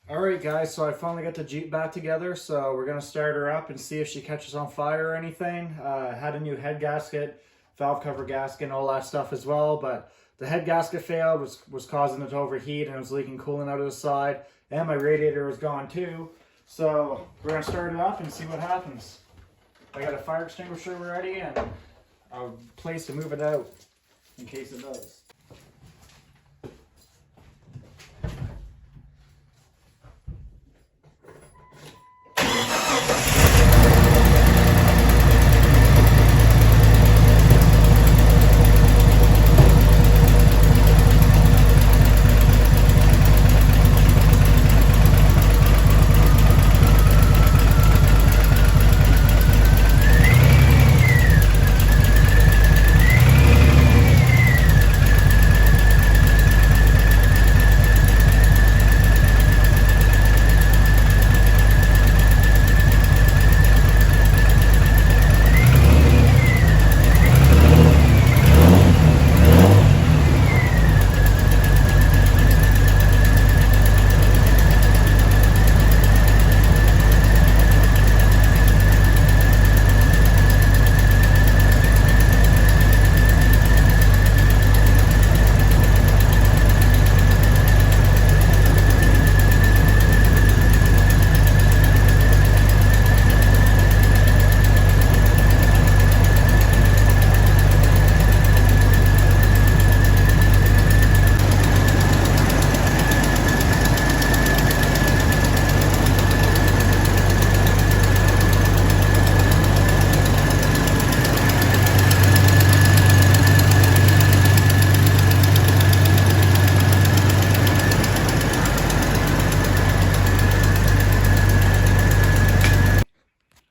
Alright guys, so I finally got the Jeep back together, so we're going to start her up and see if she catches on fire or anything. Had a new head gasket, valve cover gasket, and all that stuff as well, but the head gasket failed, was causing it to overheat, and it was leaking coolant out of the side, and my radiator was gone too. So we're going to start it up and see what happens. I got a fire extinguisher ready and a place to move it out in case it does.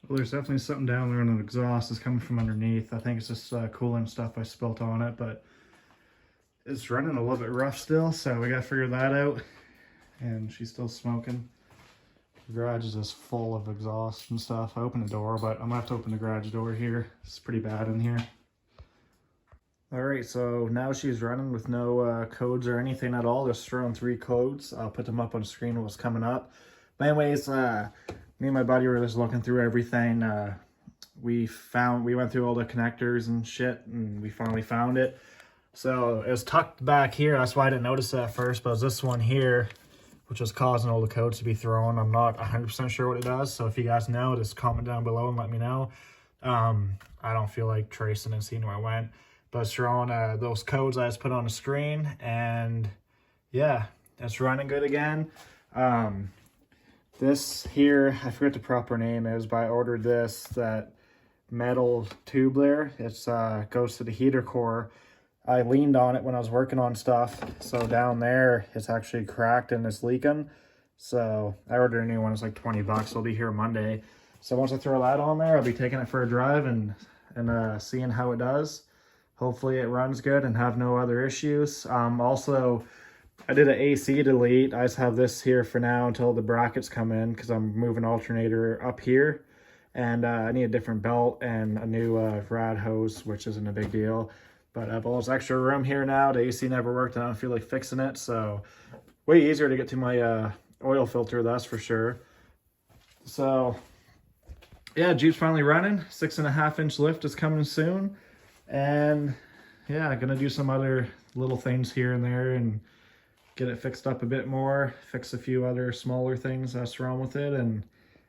Well, there's definitely something down there and the exhaust is coming from underneath. I think it's just coolant stuff I spilt on it, but it's running a little bit rough still, so we gotta figure that out. And she's still smoking. The garage is just full of exhaust and stuff. I opened the door, but I'm gonna have to open the garage door here. It's pretty bad in here. Alright, so now she's running with no codes or anything at all. Just throwing 3 codes. I'll put them up on the screen what's coming up. But anyways, me and my buddy were just looking through everything. We went through all the connectors and shit, and we finally found it. So it was tucked back here. That's why I didn't notice it at first, but it was this one here, which was causing all the codes to be thrown. I'm not 100% sure what it does, so if you guys know, just comment down below and let me know. I don't feel like tracing and seeing where I went, but it's throwing those codes I just put on the screen, and yeah, it's running good again. This here, I forget the proper name is, but I ordered that metal tube there. It's goes to the heater core. I leaned on it when I was working on stuff, so down there it's actually cracked and it's leaking. So I ordered a new one. It's like 20 bucks. It'll be here Monday. So once I throw that on there, I'll be taking it for a drive and seeing how it does. Hopefully it runs good and have no other issues. Also, I did an AC delete. I just have this here for now until the brackets come in, because I'm moving alternator up here. And I need a different belt and a new rad hose, which isn't a big deal. But I have all this extra room here now. The AC never worked, and I don't feel like fixing it. So way easier to get to my oil filter, that's for sure. So yeah, Jeep's finally running. 6.5-inch lift is coming soon. And yeah, I'm gonna do some other little things here and there and get it fixed up a bit more, fix a few other smaller things that's wrong with it, and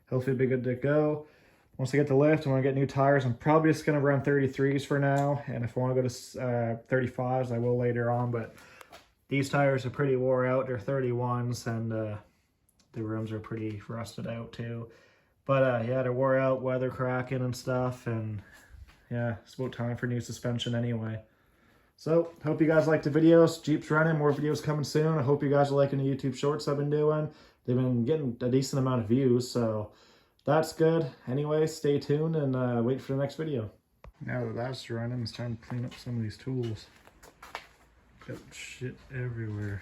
hopefully it'll be good to go. Once I get the lift, I want to get new tires. I'm probably just going to run 33s for now, and if I want to go to 35s, I will later on, but these tires are pretty wore out. They're 31s, and the rims are pretty rusted out too. But yeah, they're wore out, weather cracking and stuff, and yeah, it's about time for new suspension anyway. So, hope you guys liked the videos. Jeep's running, more videos coming soon. I hope you guys are liking the YouTube shorts I've been doing. They've been getting a decent amount of views, so that's good. Anyway, stay tuned and wait for the next video. Now that that's running, it's time to clean up some of these tools. Got shit everywhere.